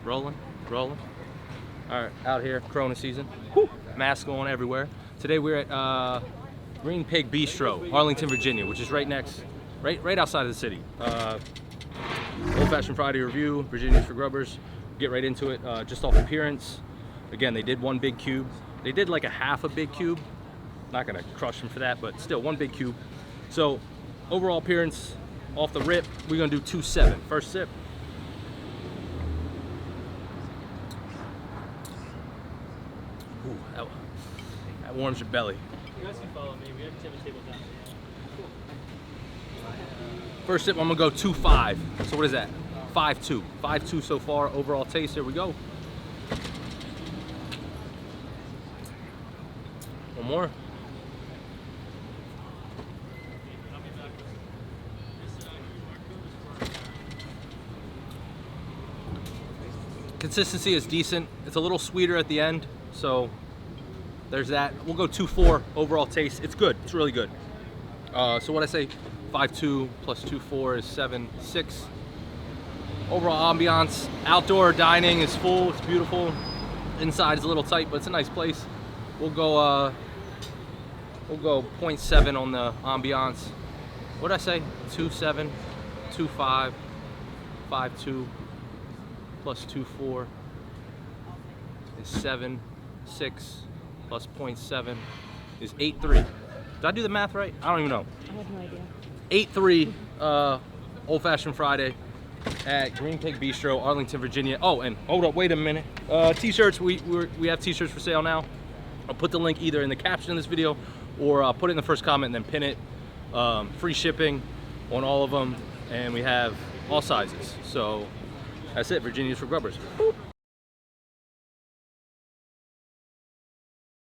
rolling. All right, out here, Corona season. Whew. Masks going everywhere. Today we're at Green Pig Bistro, Arlington, Virginia, which is right outside of the city. Old Fashioned Friday review, Virginia's for Grubbers. Get right into it. Just off appearance. Again, they did one big cube. They did like a half a big cube. Not gonna crush them for that, but still one big cube. So overall appearance, off the rip, we're gonna do 2-7. First sip. Ooh, that warms your belly. You guys can follow me. We have table down there. First sip, I'm gonna go 2-5. So what is that? 5-2. 5-2 so far. Overall taste. Here we go. One more. Consistency is decent. It's a little sweeter at the end, so there's that. We'll go 2-4 overall taste. It's good. It's really good. So what I say, 5-2 plus 2-4 is 7-6. Overall ambiance, outdoor dining is full. It's beautiful. Inside is a little tight, but it's a nice place. We'll go 0.7 on the ambiance. What did I say? 2-7, 2-5, 5-2 plus 2-4 is 7-6 plus 0.7 is 8-3. Did I do the math right? I don't even know. I have no idea. 8-3 Old Fashioned Friday at Green Pig Bistro, Arlington, Virginia. Oh, and hold up, wait a minute. T-shirts, we have t-shirts for sale now. I'll put the link either in the caption of this video or put it in the first comment and then pin it. Free shipping on all of them, and we have all sizes. So that's it. Virginia's for Grubbers. Boop.